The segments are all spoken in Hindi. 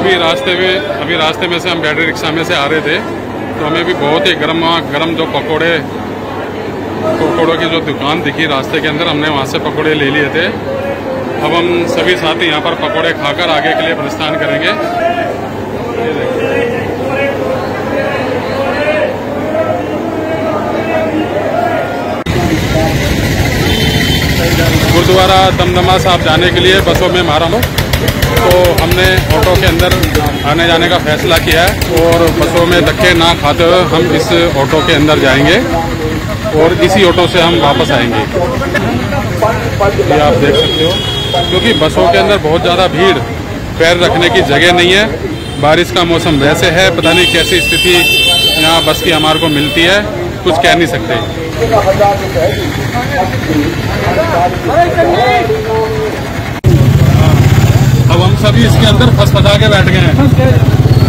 अभी रास्ते में से हम बैटरी रिक्शा में से आ रहे थे, तो हमें भी बहुत ही गरम जो पकोड़ों की जो दुकान दिखी रास्ते के अंदर, हमने वहाँ से पकोड़े ले लिए थे। अब हम सभी साथी यहाँ पर पकोड़े खाकर आगे के लिए प्रस्थान करेंगे। गुरुद्वारा दमदमा साहब जाने के लिए बसों में मारा हूँ, तो हमने ऑटो के अंदर आने जाने का फैसला किया है और बसों में धक्के ना खाते हुए हम इस ऑटो के अंदर जाएंगे और इसी ऑटो से हम वापस आएंगे। ये आप देख सकते हो, क्योंकि बसों के अंदर बहुत ज़्यादा भीड़, पैर रखने की जगह नहीं है। बारिश का मौसम वैसे है, पता नहीं कैसी स्थिति यहाँ बस की हमारे को मिलती है, कुछ कह नहीं सकते। अब हम सभी इसके अंदर फंसा के बैठ गए हैं।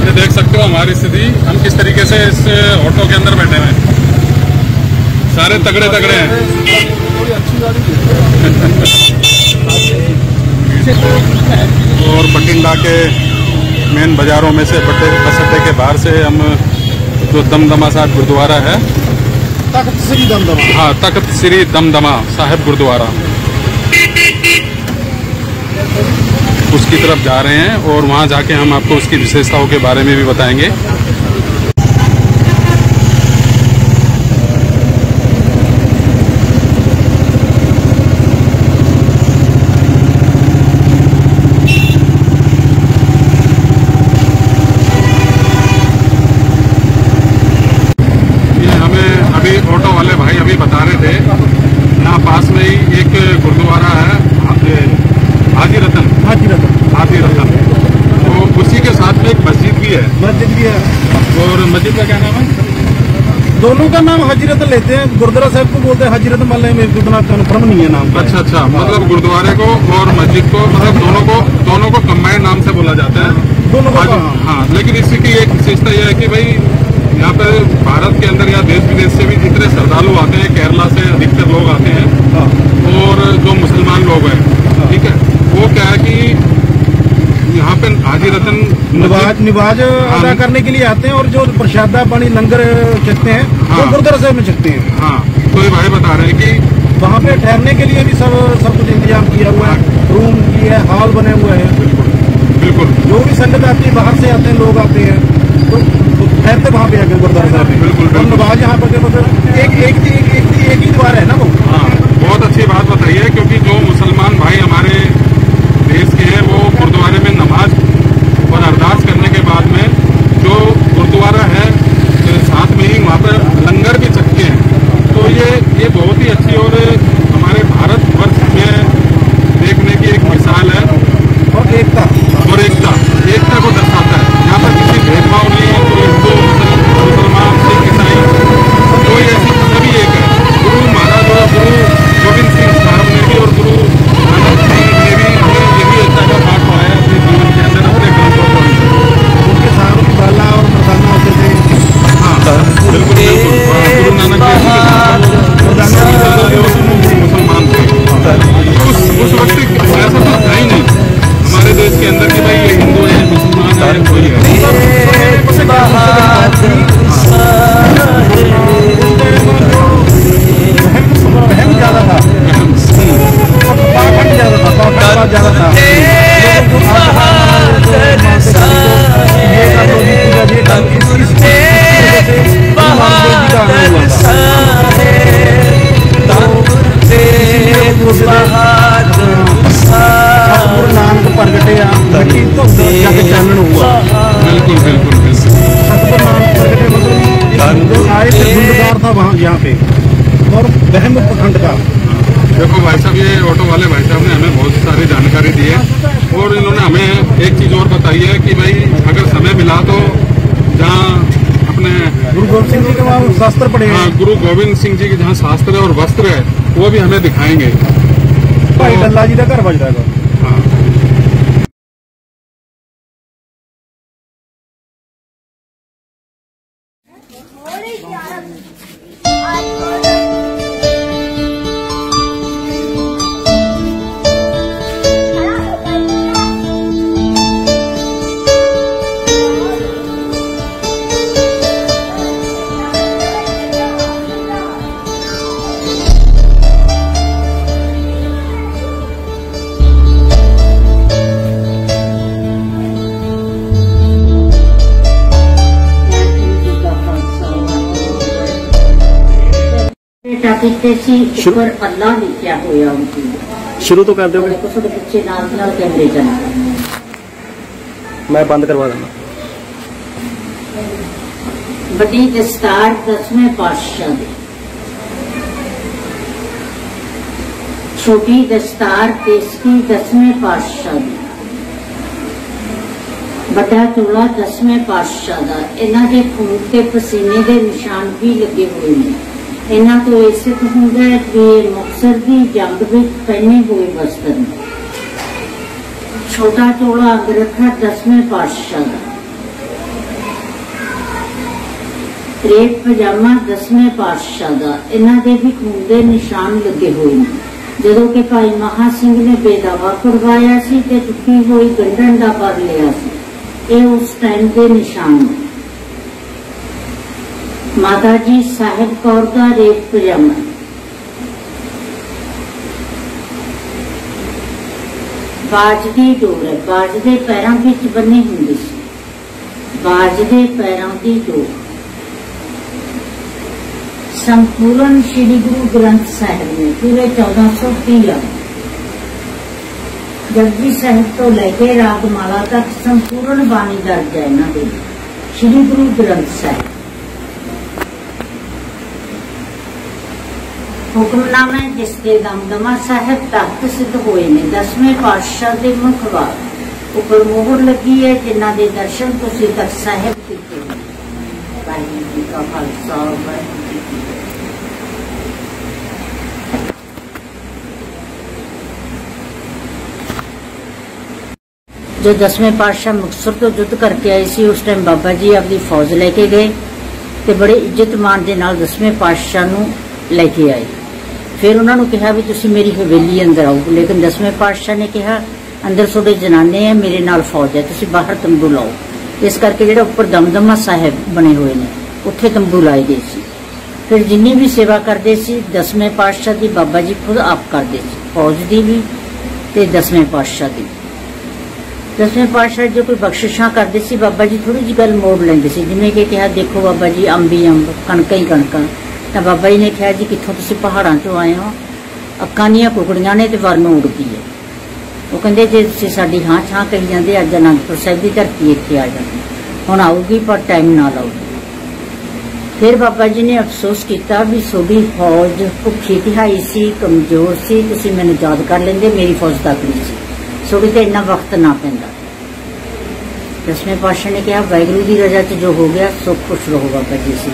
ये देख सकते हो हमारी स्थिति, हम किस तरीके से इस ऑटो के अंदर बैठे हुए हैं। सारे तगड़े हैं। और बठिंडा के मेन बाजारों में से बस अड्डे के बाहर से हम जो दमदमा साहब गुरुद्वारा है, तख्त श्री दमदमा, हाँ तख्त श्री दमदमा साहिब गुरुद्वारा, उसकी तरफ जा रहे हैं और वहाँ जाके हम आपको उसकी विशेषताओं के बारे में भी बताएंगे। बता रहे थे यहाँ पास में ही एक गुरुद्वारा है, हाजी रतन, तो उसी के साथ में एक मस्जिद भी है। और मस्जिद का क्या नाम है? दोनों का नाम हाजी रतन लेते हैं, गुरुद्वारा साहब को बोलते हैं हाजी रतन, वाले में उतना कन्फर्म नहीं है नाम। अच्छा, मतलब गुरुद्वारे को और मस्जिद को, मतलब दोनों को कंबाइंड नाम से बोला जाता है दोनों को। हाँ, लेकिन इसी की एक विशेषता यह है कि भाई यहाँ पर भारत के अंदर या देश विदेश से भी जितने श्रद्धालु आते हैं, केरला से अधिकतर लोग आते हैं, और जो मुसलमान लोग हैं, ठीक है, वो क्या है कि यहाँ पे हाजी रतन निवाज अदा करने के लिए आते हैं, और जो प्रसादा पानी लंगर चखते हैं वो गुरुद्वारा साहब में चखते हैं। हाँ, तो ये भाई बता रहे हैं कि वहाँ पे ठहरने के लिए भी सब कुछ इंतजाम किया हुआ है, रूम की है, हॉल बने हुए हैं। बिल्कुल, जो भी संगत आती है, बाहर से आते हैं लोग आते हैं, तो ठहरते वहाँ पे आकर गुरुद्वारा साहब में। बिल्कुल, नवाज यहाँ पर मतलब एक ही द्वार है ना वो। हाँ, बहुत अच्छी बात बताई है, क्योंकि जो मुसलमान भाई हमारे देश के हैं, वो गुरुद्वारे में नमाज और अरदास करने के बाद में जो गुरुद्वारा है साथ में ही वहाँ पर लंगर भी चखते हैं। तो ये बहुत ही अच्छी और हमारे भारत वर्ष में देखने की एक मिसाल है, और एकता को दर्शाता है। यहाँ पर किसी भेदभाव नहीं है, कोई हिंदू मुसलमान सिख ईसाई, कोई ऐसी, सभी एक है। गुरु महाराज और गुरु गोविंद सिंह साहब ने भी और गुरु नानक सिंह ने भी हमें यही एकता का पाठ पढ़ाया अपने जीवन के अंदर, अपने ग्रंथों को। उनके साथ बाला और मरदाना होते थे। हाँ, बिल्कुल, गुरु नानक मुसलमान थे। उस वक्त ऐसा तो था ही नहीं हमारे देश के अंदर कि भाई ये हिंदू है, मुसलमान है, कोई है। वहम ज्यादा था, पाखंड ज्यादा था। नानक प्रगटे जाके चानन हुआ। बिल्कुल। सतगुरु नानक प्रगटे मतलब आए थे, धुंधकार था वहाँ यहाँ पे, और वहम पखंड का। देखो भाई साहब, ये ऑटो वाले भाई साहब ने हमें बहुत सारी जानकारी दी है, और इन्होंने हमें एक चीज और बताई है कि भाई अगर समय मिला तो जहाँ अपने गुरु गोविंद सिंह जी के वहाँ शास्त्र पढ़े हैं। हाँ, गुरु गोविंद सिंह जी के जहाँ शास्त्र है और वस्त्र है, वो भी हमें दिखाएंगे। भाई डल्ला जी का घर बज रहा है। भेटा कीते सी, ऊपर अल्लाह लिखिया होया उनकी। शुरू तो कर दो, थोड़े पिछे नाल कैमरे चलना, मैं बंद करवा देना। बड़ी दस्तार 10वें पातशाह दी, छोटी दस्तार केसकी 10वें पातशाह दी, बड़ा चोला 10वें पातशाह दा। इन्हां दे खून ते पसीने दे निशान भी लगे हुए ने। इन्हां तो इस होंदा है कि मुक्तसर की जंग में पहने हुए वस्त्र ने। छोटा चोला अंगरखा 10वें पातशाह दा, क्रेप पजामा 10वें पातशाह दा। इन्हां दे भी खून दे निशान लगे हुए ने। जदों कि भाई महा सिंह ने बेदावा करवाया सी ते चुकी हुई गंढन दा पर लिया सी, ये उस टाइम के निशान ने। माता जी साहिब कौर का रेप पजामा, बाज की डोर है, बाज के पैरों विच बनी हुंदी सी, बाज के पैरों की डोर। संपूर्ण श्री गुरु ग्रंथ साहिब में पूरे 1430 जपजी साहिब तो लेके रागमाला तक संपूर्ण बाणी दर्ज है इन्हां दे श्री गुरु ग्रंथ साहिब। हुक्मनामे जिसके दमदमा साहिब तख्त सिद्ध हुए ने 10वें पातशाह के मुखवार उपर मोहर लगी है, जिन्हां दे दर्शन तुसीं तख्त साहिब कीते ने। वाहिगुरू जी का खालसा, वाहिगुरू जी की फतेह। जो 10वें पातशाह मुक्तसर तो युद्ध करके आए सी, उस टाइम बाबा जी अपनी फौज लेके गए ते बड़े इज्जत मान दे नाल 10वें पातशाह नूं लेके आए। फिर उन्होंने कहा भी तुसी मेरी हवेली अंदर आओ, लेकिन 10वें पातशाह ने कहा अंदर थोड़े जनाने हैं, मेरे नाल फौज है, तुसी बाहर तंबू लाओ। इस करके जो उपर दमदमा साहिब बने हुए ने उत्थे तंबू लाए गए सी। फिर जिन्नी भी सेवा करते सी 10वें पातशाह की बाबा जी खुद आप करते सी, फौज की भी ते 10वें पातशाह की। 10वें पातशाह जो कोई बख्शिशा करते सी, बाबा जी थोड़ी जी गल मोड़ लेंदे सी, जिवें कि कहा देखो बाबा जी अंब ही अंब, कणकां ही कणकां। तो बाबा जी ने कहा जी कितों तुसीं पहाड़ों चों आए हो, अक्कां दीयां कुकड़ियां ने ते वरन उड़दी है। वो कहते जे तुसीं साडी हाँ छां कही जांदे अज आनंदपुर साहिब की धरती इत्थे आ जाती, हुण आऊगी पर टाइम ना लाऊगी। फिर बाबा जी ने अफसोस किया भी सोडी फौज भुखी तिहाई सी, कमजोर सी, तुसीं मैनूं याद कर लेंदे, मेरी फौज तकड़ी सी, सोडी ते इन्ना वक्त ना पैंदा। 10वें पातशाह ने कहा वाहिगुरू की रजा च जो हो गया सो खुश रहो बाबा जी से।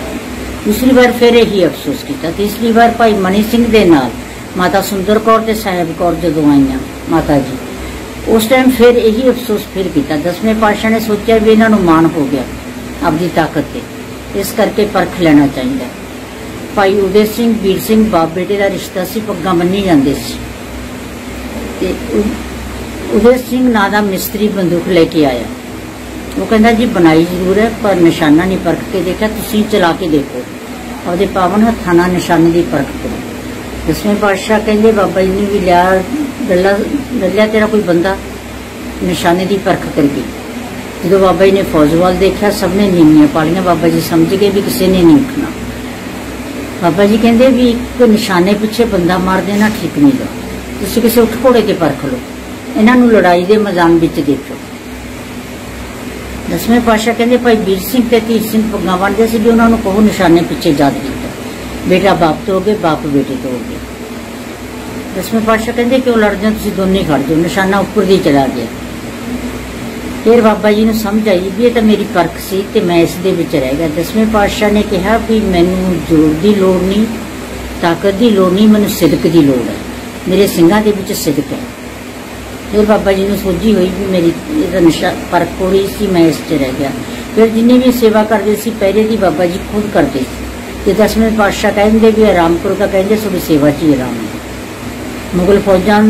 दूसरी बार फिर यही अफसोस किया। तीसरी बार भाई मनी सिंह दे नाल माता सुंदर कौर ते साहिब कौर जदों आईयां माता जी, उस टाइम फिर यही अफसोस फिर किया। 10वें पातशाह ने सोचा भी इन्हां नूं मान हो गया अपनी ताकत ते, इस करके परख लेना चाहिए। भाई उदय सिंह वीर सिंह बाप बेटे का रिश्ता सी, पग्गां बन्नी जांदे सी ते उदय सिंह नां दा मिस्त्री बंदूक लेके आया। वो कहता जी बनाई जरूर है पर निशाना नहीं परख के देखा, तुसीं चला के देखो, और पावन हत्थां नाल निशाने की परख करो। 10वें पातशाह कहते बाबा जी ने भी लिया लिया तेरा कोई बंदा निशाने की परख करके। जो बाबा जी ने फौज वाल देखा, सबने नीवियां पालियां, बाबा जी समझ गए भी किसी ने नहीं उठना। बाबा जी कहते भी एक निशाने पिछे बंदा मार देना ठीक नहीं गा, तुसीं किसी उठ घोड़े ते परख लो, इन्हां नूं लड़ाई के मैदान विच देखो। 10वें पातशाह कहते भाई वीर सिंह ते धीर सिंह पग्गां बन्नदे सी, भी उन्होंने कहो निशाने पिछे याद किया, बेटा बाप तो हो गए, बाप बेटे तो हो गए। 10वें पातशाह कहते क्यों लड़ जाओ, तुसीं दोने खड़ जाओ, निशाना उपर दी चला गया। फिर बाबा जी नूं समझ आई भी ये तो मेरी परख सी ते मैं इस दे विच रह गया। 10वें पातशाह ने कहा भी मैनूं जोर की लोड़ नहीं, ताकत की लोड़ नहीं, मैनूं सिदक की लोड़ है, मेरे सिंघां दे विच सिदक है। फिर बाबा जी ने सोची हुई भी मेरी नशा परख हो रही सी, मैं इस च रह गया। फिर जिन्हें भी सेवा करते सी पहले की बाबा जी खुद करते थे। 10वें पातशाह कहते भी आराम करो, तो कहते थोड़ी सेवा च ही आराम है। मुगल फौजां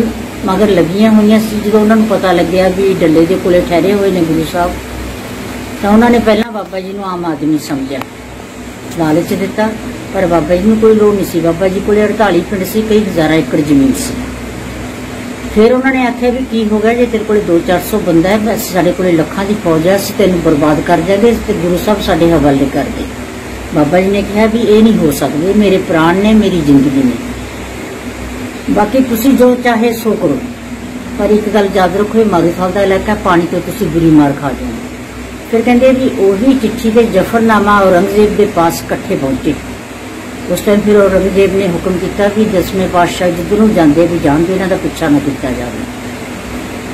मगर लगियां हुई सी, जो उन्होंने पता लग्या भी डल्ले के कोले ठहरे हुए ने गुरु साहब, तो उन्होंने पहला बाबा जी को आम आदमी समझा, लालच दिता, पर बाबा जी को कोई लोड़ नहीं सी। बाबा जी को 48 पिंड से कई हज़ार एकड़ जमीन सी। फिर उन्होंने आख्या भी की हो गया जे तेरे को 200-400 बंदा है, साढ़े को लखां की फौज है, असं तेन बर्बाद कर देंगे, तो गुरु साहब साढ़े हवाले कर दे। बाबा जी ने कहा भी ये नहीं हो सकते, मेरे प्राण ने, मेरी जिंदगी ने, बाकी तुसी जो चाहे सो करो, पर एक गल याद रखो, मारू साहब का इलाका, पानी तो तुसी बुरी मार खा जाओ। फिर कहते भी ओही चिट्ठी के जफरनामा औरंगजेब के पास कट्ठे पहुंचे। उस टाइम फिर औरंगजेब ने हुक्म किया कि 10वें पातशाह जिधरों जाते भी जान दे, इन्हां दा पिछा ना किया जाए।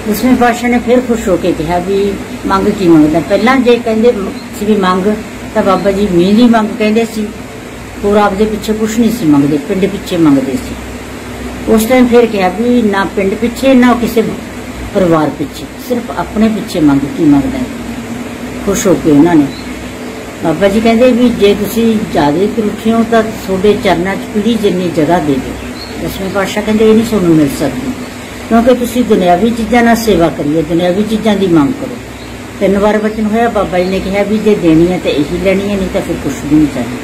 10वें पातशाह ने फिर खुश होकर कहा भी मंग की मंगदा। पहला जे कहते सी भी मंग तो बाबा जी मींह दी मंग कहते सी, होर आपदे पिछे कुछ नहीं सी मंगदे, पिंड पिछे मंगते सी। उस टाइम फिर कहा भी ना पिंड पिछे ना किसी परिवार पिछे, सिर्फ अपने पिछे मंग की मंगदा है। खुश होके उन्होंने बाबा जी कहते भी जे तुसी ज्यादा रुखे हो तो थोड़े चरणों च पीढ़ी जिन्नी जगह दे दो। 10वें पातशाह कहते ये नहीं सोनू मिल सकती, क्योंकि तुसी दुनियावी चीज़ों ना सेवा करिए, दुनियावी चीज़ों की मांग करो। 3 बार वचन होया, बाबा जी ने कहा भी जे देनी है तो यही लेनी है, नहीं तो फिर कुछ भी नहीं चाहिए।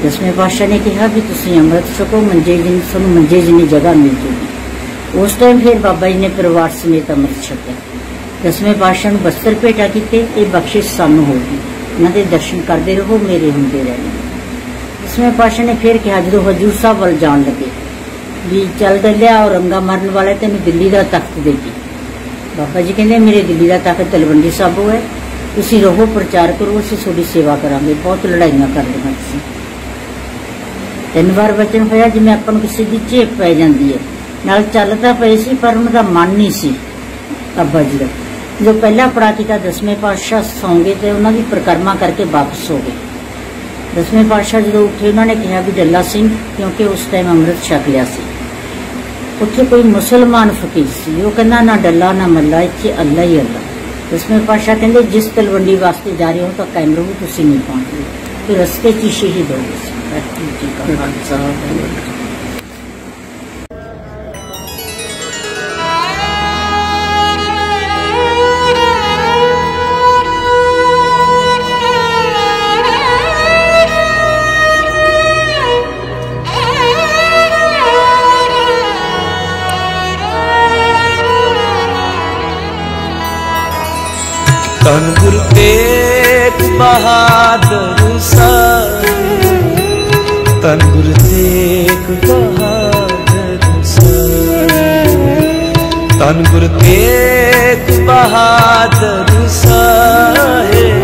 10वें पातशाह ने कहा भी तुसी अमृत छको, मंजे जिन्नी सोनू मंजे जिन्नी जगह मिल जाएगी। उस टाइम फिर बाबा जी ने परिवार समेत अमृत छकिया। 10वें पातशाह नूं वस्त्र भेटा कीते, ये बख्शिश सानू होगी, उन्होंने दर्शन करते रहो, मेरे होंदे रहने। 10वें पातशाह ने फिर कहा जो हजूर साहब वाल जान लगे भी चल दलिया औरंगा मरन वाले तेन दिल्ली का तख्त देगी। बाबा जी कहते मेरे दिल्ली का तख्त तलवंडी साबो है, तुसी रहो, प्रचार करो, असीं थोड़ी सेवा करांगे, बहुत लड़ाइयां कर लईआं तुसीं। 3 बार वचन होया, जिवें आपां नूं किसी दी झेप पै जांदी है, नाल चल तां पए सी पर उन्हां दा मन नहीं सी। बाबा जी का जो पहला पड़ा किया 10वें पातशाह सौ गए तो उन्होंने परिक्रमा करके वापस हो गए। 10वें पातशाह जो उठे उन्होंने कहा भी डल्ला सिंह, क्योंकि उस टाइम अमृत छक लिया सी। उत्थे कोई मुसलमान फकीर सी, वो कहना ना डल्ला ना मल्ला, इत्थे अल्लाह ही अल्लाह। 10वें पातशाह कहते जिस तलवंडी वास्ते जा रहे हो तो कायम रहो, तुसीं नहीं पहुंचते, फिर रस्ते च शहीद हो गए। धन गुरु तेग बहादुर साहिब, धन गुरु तेग बहादुर साहिब, धन गुरु तेग बहादुर साहिब,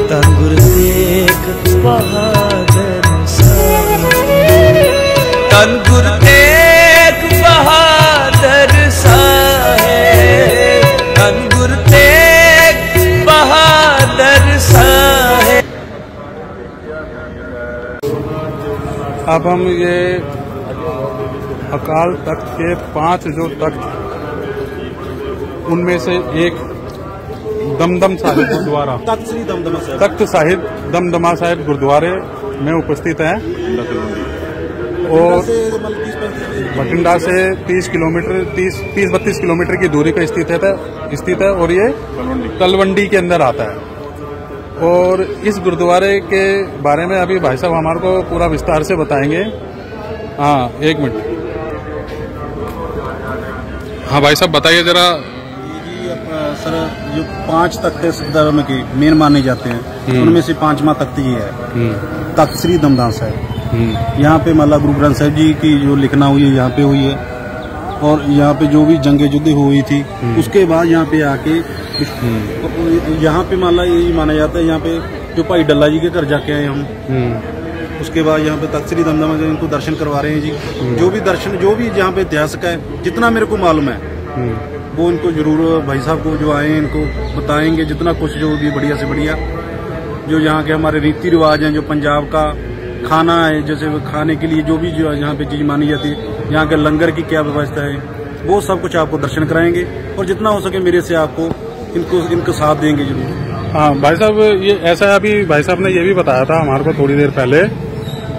धन गुरु तेग बहादुर साहिब, धन गुरु तेग बहादुर साहिब, धन गुरु अब हम ये अकाल तख्त के 5 जो तख्त, उनमें से एक दमदम साहिब गुरुद्वारा, तख्त साहिब दमदमा साहिब गुरुद्वारे में उपस्थित हैं और बठिंडा से 30-32 किलोमीटर की दूरी पर स्थित है और ये तलवंडी के अंदर आता है। और इस गुरुद्वारे के बारे में अभी भाई साहब हमारे को पूरा विस्तार से बताएंगे। हाँ, 1 मिनट। हाँ भाई साहब बताइए जरा। सर जो 5 तख्त सिख धर्म के मेन माने जाते हैं, उनमें से 5वां तख्त ये है, तख्त श्री दमदमा साहिब। यहाँ पे मतलब गुरु ग्रंथ साहिब जी की जो लिखना हुई है यहाँ पे हुई है, और यहाँ पे जो भी जंगे युद्ध हुई थी उसके बाद यहाँ पे आके यहाँ पे मान ला यही माना जाता है, यहाँ पे जो भाई डल्ला जी के घर जाके आए हम, उसके बाद यहाँ पे तख्त श्री दमदमा के इनको दर्शन करवा रहे हैं जी। जो भी दर्शन, जो भी यहाँ पे इतिहास का है, जितना मेरे को मालूम है वो इनको जरूर भाई साहब को जो आए इनको बताएंगे, जितना कुछ जो भी बढ़िया से बढ़िया जो यहाँ के हमारे रीति रिवाज हैं, जो पंजाब का खाना है, जैसे खाने के लिए जो भी जो यहाँ पे चीज मानी जाती है, यहाँ के लंगर की क्या व्यवस्था है, वो सब कुछ आपको दर्शन कराएंगे और जितना हो सके मेरे से आपको इनको साथ देंगे जरूर। हाँ भाई साहब, ये ऐसा है, अभी भाई साहब ने ये भी बताया था हमारे को थोड़ी देर पहले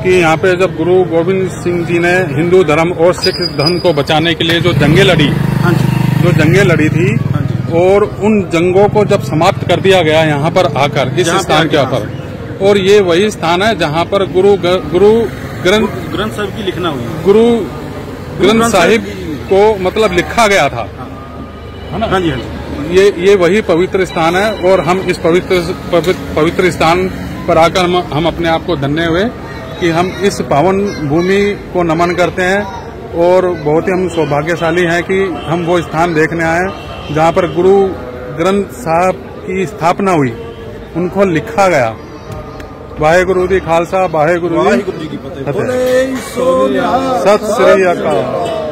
कि यहाँ पे जब गुरु गोविंद सिंह जी ने हिंदू धर्म और सिख धर्म को बचाने के लिए जो जंगें लड़ी, जो जंगें लड़ी थी, और उन जंगों को जब समाप्त कर दिया गया यहाँ पर आकर इस स्थान के ऊपर, और ये वही स्थान है जहाँ पर गुरु ग्रंथ साहिब की लिखना हुई, गुरु ग्रंथ साहिब को मतलब लिखा गया था, है ना? हाँ जी, हाँ जी। ये वही पवित्र स्थान है और हम इस पवित्र स्थान पर आकर हम अपने आप को धन्य हुए कि हम इस पावन भूमि को नमन करते हैं और बहुत ही हम सौभाग्यशाली हैं कि हम वो स्थान देखने आए जहाँ पर गुरु ग्रंथ साहब की स्थापना हुई, उनको लिखा गया। वाहेगुरु जी खालसा, वाहेगुरु जी की फतेह। सत श्री अकाल।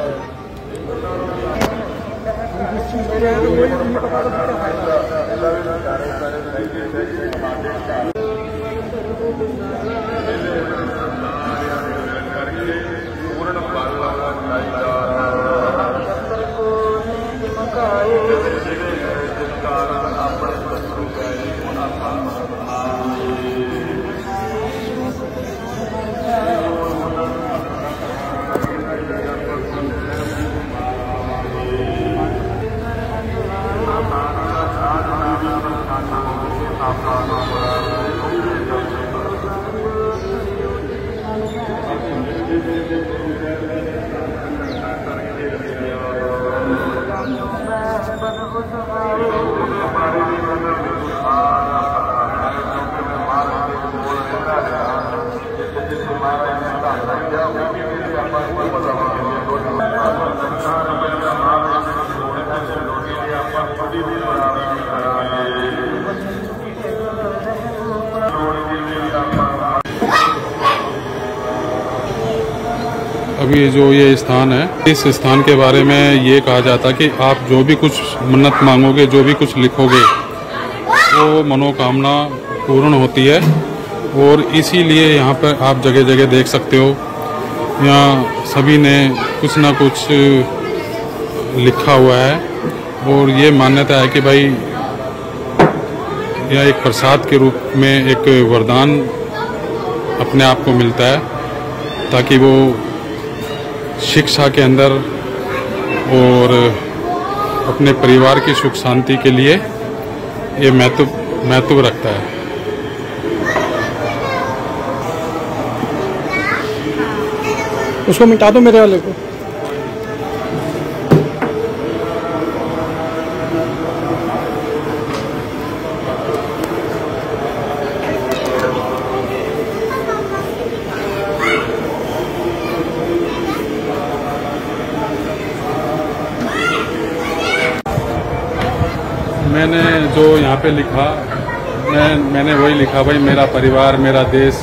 अभी जो ये स्थान है, इस स्थान के बारे में ये कहा जाता है कि आप जो भी कुछ मन्नत मांगोगे, जो भी कुछ लिखोगे, वो मनोकामना पूर्ण होती है। और इसीलिए यहाँ पर आप जगह जगह देख सकते हो, यहाँ सभी ने कुछ ना कुछ लिखा हुआ है। और ये मान्यता है कि भाई यह एक प्रसाद के रूप में एक वरदान अपने आप को मिलता है, ताकि वो शिक्षा के अंदर और अपने परिवार की सुख शांति के लिए ये महत्व रखता है। उसको मिटा दो मेरे वाले को। मैंने जो यहाँ पे लिखा, मैंने वही लिखा, भाई मेरा परिवार, मेरा देश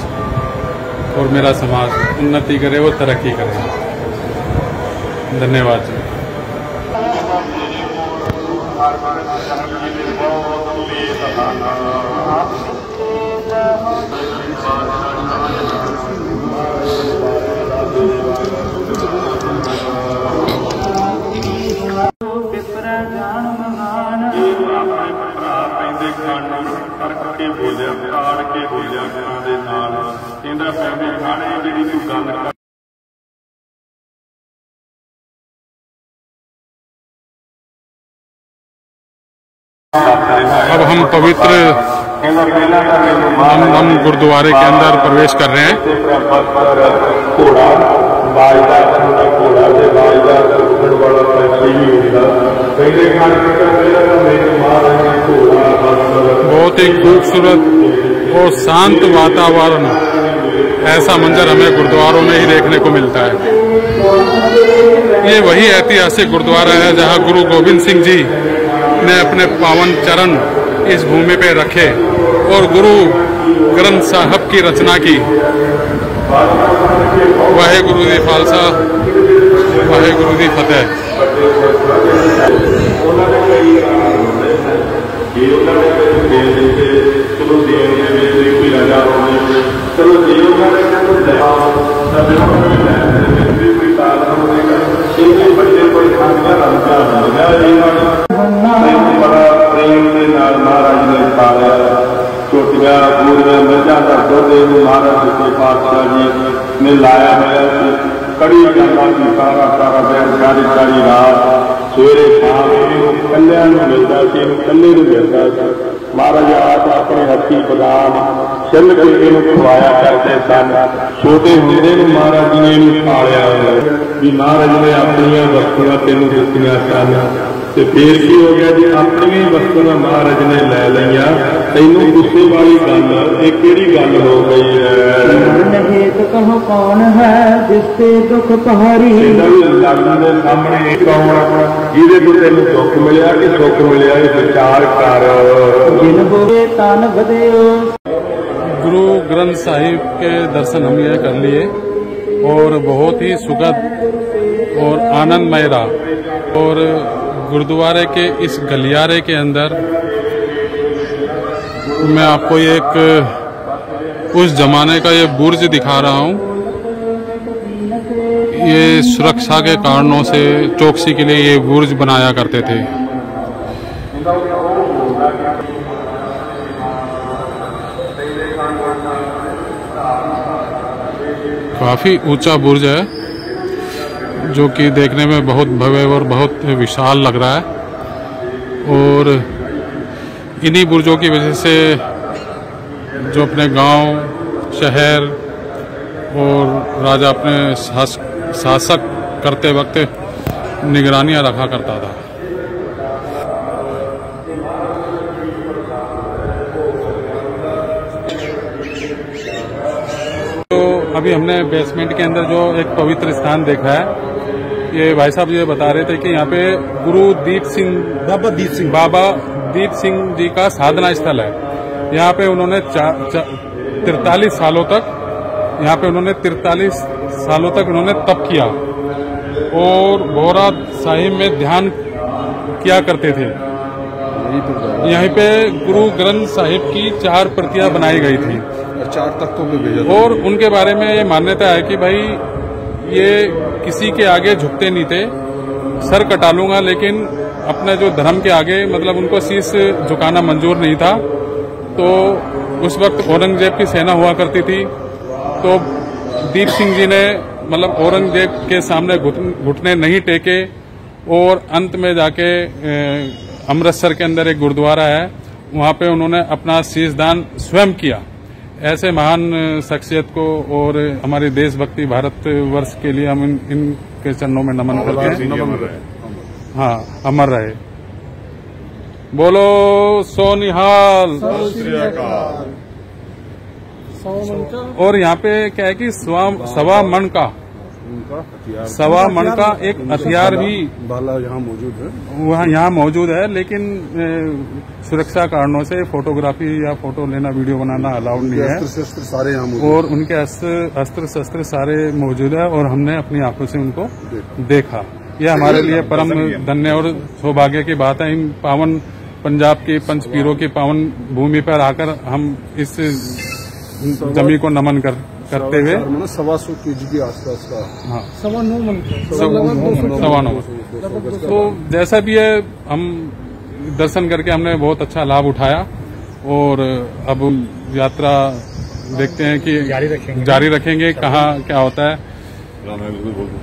और मेरा समाज उन्नति करे, वो तरक्की करे। धन्यवाद जी। अब हम पवित्र हम गुरुद्वारे के अंदर प्रवेश कर रहे हैं। बहुत ही खूबसूरत और शांत वातावरण, ऐसा मंजर हमें गुरुद्वारों में ही देखने को मिलता है। ये वही ऐतिहासिक गुरुद्वारा है जहां गुरु गोविंद सिंह जी ने अपने पावन चरण इस भूमि पे रखे और गुरु ग्रंथ साहब की रचना की। वाहेगुरु जी खालसा, वाहेगुरु जी फतेह। छोटिया पूरिया मिर्जा का दुध महाराज के पातशाह जी ने लाया है। कड़ी करना की सारा सारा दिन सारी सारी रात सवेरे शाम कल्याण मिलता सी, कले मिलता सी। महाराज आप अपने हथी बदाम छिल के इन्हू खवाया करते सन। छोटे होंदे महाराज जी ने पालिया भी महाराज ने अपनी वस्तुआं तेन दित्तियां सन। फिर की हो गया जी, अपनी वस्तुआं महाराज ने लै लिया ਤੈਨੂੰ ਗੁੱਸੇ ਵਾਲੀ ਗੱਲ ਇਹ ਕਿਹੜੀ ਗੱਲ ਹੋ ਗਈ ਹੈ नहीं तो कहो कौन है जिससे दुख पहाड़ी ਇਹਦਾ ਵੀ ਲੜਨ ਦੇ ਸਾਹਮਣੇ ਕੌਣ ਜਿਹਦੇ ਤੋਂ ਤੈਨੂੰ ਦੁੱਖ ਮਿਲਿਆ ਕਿ ਸੁੱਖ ਮਿਲਿਆ ਇਹ ਵਿਚਾਰ ਕਰ जिन बोले तान बदेओ। गुरु ग्रंथ साहिब के दर्शन हम ये कर लिए और बहुत ही सुखद और आनंदमय रहा। और गुरुद्वारे के इस गलियारे के अंदर मैं आपको एक उस जमाने का ये बुर्ज दिखा रहा हूँ। ये सुरक्षा के कारणों से चौकसी के लिए ये बुर्ज बनाया करते थे। काफी ऊंचा बुर्ज है जो कि देखने में बहुत भव्य और बहुत विशाल लग रहा है। और इन्हीं बुर्जों की वजह से जो अपने गांव, शहर और राजा अपने शासक करते वक्त निगरानियां रखा करता था। तो अभी हमने बेसमेंट के अंदर जो एक पवित्र स्थान देखा है, ये भाई साहब ये बता रहे थे कि यहाँ पे गुरु बाबा दीप सिंह जी का साधना स्थल है। यहाँ पे उन्होंने 43 सालों तक उन्होंने तप किया और बोहरा साहिब में ध्यान किया करते थे। यहीं पे गुरु ग्रंथ साहिब की 4 प्रतियां बनाई गई थी, 4 तख्तों में भेजा और उनके बारे में ये मान्यता है कि भाई ये किसी के आगे झुकते नहीं थे, सर कटा लूंगा लेकिन अपने जो धर्म के आगे मतलब उनको शीश झुकाना मंजूर नहीं था। तो उस वक्त औरंगजेब की सेना हुआ करती थी, तो दीप सिंह जी ने मतलब औरंगजेब के सामने घुटने नहीं टेके और अंत में जाके अमृतसर के अंदर एक गुरुद्वारा है, वहां पे उन्होंने अपना शीश दान स्वयं किया। ऐसे महान शख्सियत को और हमारी देशभक्ति भारत वर्ष के लिए हम इनके चरणों में नमन करते हैं। हाँ, अमर रहे। बोलो सोनिहाल। और यहाँ पे क्या है कि सवा मन का एक हथियार भी बाला यहाँ मौजूद है, वहाँ यहाँ मौजूद है, लेकिन सुरक्षा कारणों से फोटोग्राफी या फोटो लेना, वीडियो बनाना अलाउड नहीं है। शस्त्र सारे यहाँ मौजूद और उनके अस्त्र शस्त्र सारे मौजूद है और हमने अपनी आंखों से उनको देखा। यह हमारे लिए परम धन्य और सौभाग्य की बात है। इन पावन पंजाब की पंचपीरों की पावन भूमि पर आकर हम इस जमी को नमन करते हुए 125 kg के आसपास का, हाँ, 9 9 तो जैसा भी है, हम दर्शन करके हमने बहुत अच्छा लाभ उठाया और अब यात्रा देखते हैं कि जारी रखेंगे कहाँ क्या होता है।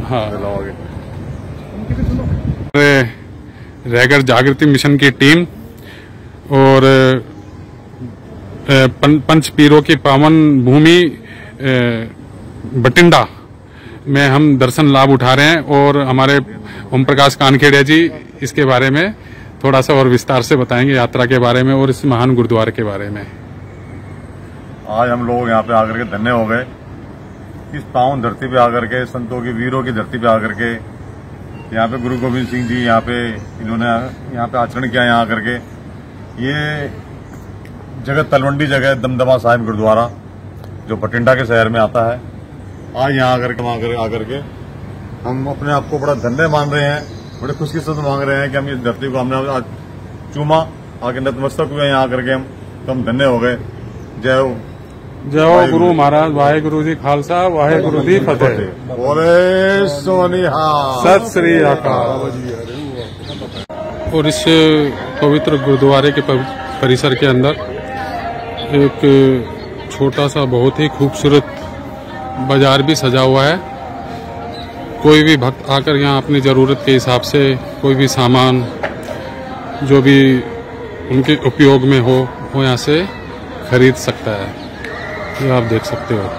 हाँ, रैगर जागृति मिशन की टीम और पंचपीरों की पावन भूमि बटिंडा में हम दर्शन लाभ उठा रहे हैं। और हमारे ओम प्रकाश कानखेड़िया जी इसके बारे में थोड़ा सा और विस्तार से बताएंगे, यात्रा के बारे में और इस महान गुरुद्वारे के बारे में। आज हम लोग यहाँ पे आकर के धन्य हो गए, इस पावन धरती पे आकर के, संतों की वीरों की धरती पे आकर के। यहाँ पे गुरु गोविंद सिंह जी इन्होंने यहाँ पे आचरण किया। यहाँ आकर के ये जगह तलवंडी जगह दमदमा साहिब गुरुद्वारा जो बठिंडा के शहर में आता है। आज यहाँ आकर के हम अपने आप को बड़ा धन्य मान रहे हैं, बड़े खुशकिस्मत मांग रहे हैं कि हम इस धरती को हमने आज चूमा, आगे नतमस्तक हुए यहाँ आकर के हम धन्य हो गए। जय हो, जय हो गुरु महाराज। वाहेगुरु जी खालसा, वाहेगुरु जी फतेह। बोले सोनिहाल, सत श्री अकाल। और इस पवित्र गुरुद्वारे के परिसर के अंदर एक छोटा सा बहुत ही खूबसूरत बाजार भी सजा हुआ है। कोई भी भक्त आकर यहाँ अपनी ज़रूरत के हिसाब से कोई भी सामान जो भी उनके उपयोग में हो वो यहाँ से खरीद सकता है। ये आप देख सकते हो।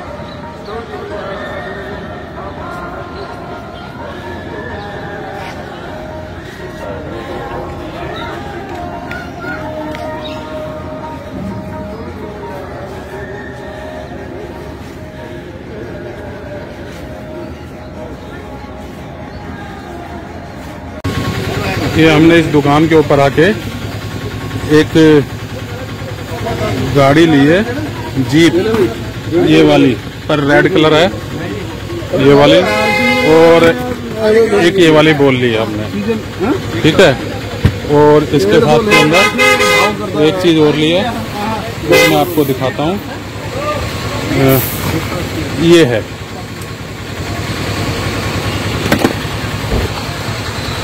ये हमने इस दुकान के ऊपर आके एक गाड़ी ली है, जीप, ये वाली पर रेड कलर है ये वाली, और एक ये वाली बोल ली है हमने, ठीक है। और इसके साथ के अंदर एक चीज़ और ली है, वो मैं आपको दिखाता हूँ। ये है,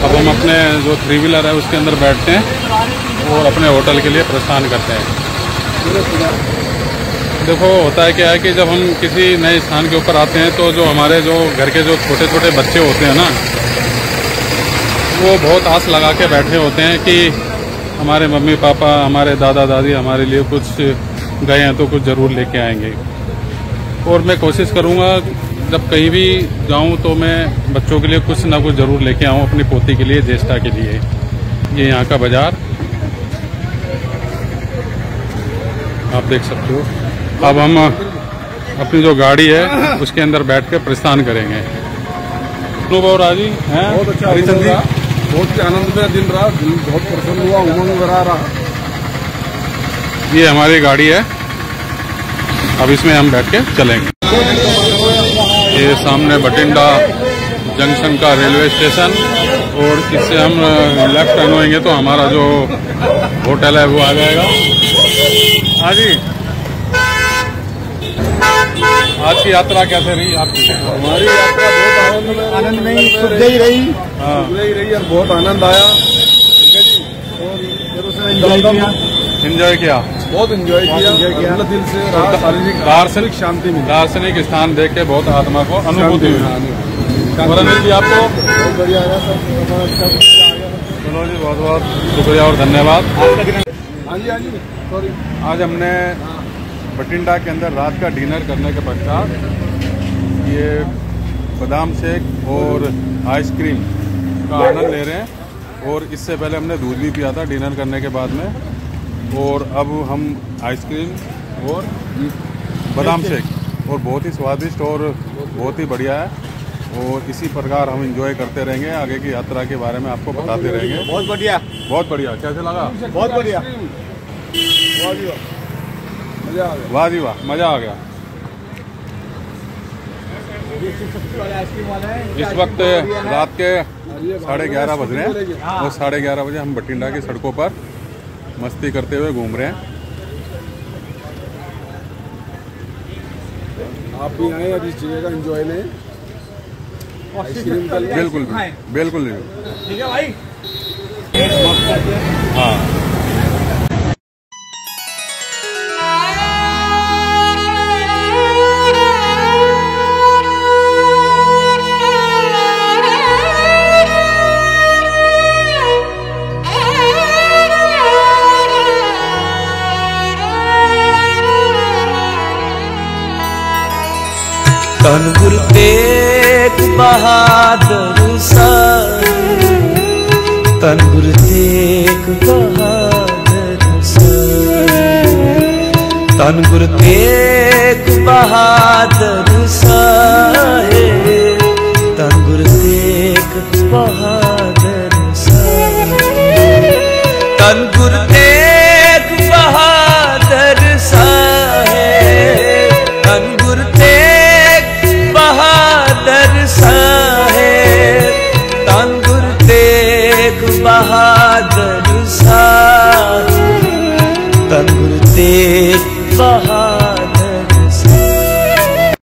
अब हम अपने जो 3 व्हीलर है उसके अंदर बैठते हैं और अपने होटल के लिए प्रस्थान करते हैं। देखो होता है क्या है कि जब हम किसी नए स्थान के ऊपर आते हैं तो जो हमारे जो घर के जो छोटे छोटे बच्चे होते हैं ना, वो बहुत आस लगा के बैठे होते हैं कि हमारे मम्मी पापा, हमारे दादा दादी हमारे लिए कुछ गए हैं तो कुछ ज़रूर लेके आएंगे। और मैं कोशिश करूँगा जब कहीं भी जाऊँ तो मैं बच्चों के लिए कुछ ना कुछ ज़रूर लेके आऊँ, अपनी पोती के लिए, ज्येष्ठा के लिए। ये यहाँ का बाज़ार आप देख सकते हो। अब हम अपनी जो गाड़ी है उसके अंदर बैठ के प्रस्थान करेंगे। अनुभव राजी हैं? बहुत अच्छा, हरिचंद जी, बहुत ही आनंदमय दिन रहा, बहुत प्रसन्न हुआ, उमंग भरा रहा। ये हमारी गाड़ी है, अब इसमें हम बैठ के चलेंगे। ये सामने बठिंडा जंक्शन का रेलवे स्टेशन, और इससे हम लेफ्ट टर्न होंगे तो हमारा जो होटल है वो आ जाएगा। हाँ जी, आज की यात्रा कैसे रही आपकी? हमारी यात्रा बहुत आनंदमयी ही रही, और बहुत आनंद आया। एंजॉय किया, बहुत एंजॉय किया, दिल से दार्शनिक शांति मिली, दार्शनिक स्थान देख के बहुत आत्मा को अनुभूति हुई। और अनिल जी आपको? बहुत बढ़िया आया सब। चलो जी, बहुत बहुत शुक्रिया और धन्यवाद। हाँ जी सॉरी। आज हमने बठिंडा के अंदर रात का डिनर करने के पश्चात ये बादाम शेक और आइसक्रीम का आनंद ले रहे हैं। और इससे पहले हमने दूध भी पिया था डिनर करने के बाद में, और अब हम आइसक्रीम और बादाम शेक, और बहुत ही स्वादिष्ट और बहुत ही बढ़िया है। और इसी प्रकार हम एंजॉय करते रहेंगे, आगे की यात्रा के बारे में आपको बताते रहेंगे। बहुत बढ़िया, बहुत बढ़िया। कैसे लगा? बहुत बढ़िया, वाह जी वाह, मज़ा आ गया। इस वक्त रात के 11:30 बज रहे हैं, और 11:30 बजे हम बठिंडा की सड़कों पर मस्ती करते हुए घूम रहे हैं। आप भी आए और इस जगह का एंजॉय लें, आइसक्रीम का लें। बिल्कुल बिल्कुल ठीक है भाई। हाँ, धन गुरु तेग बहादुर साहिब, धन गुरु तेग बहादुर साहिब, धन गुरु तेग बहादुर साहिब, धन गुरु तेग बहादुर।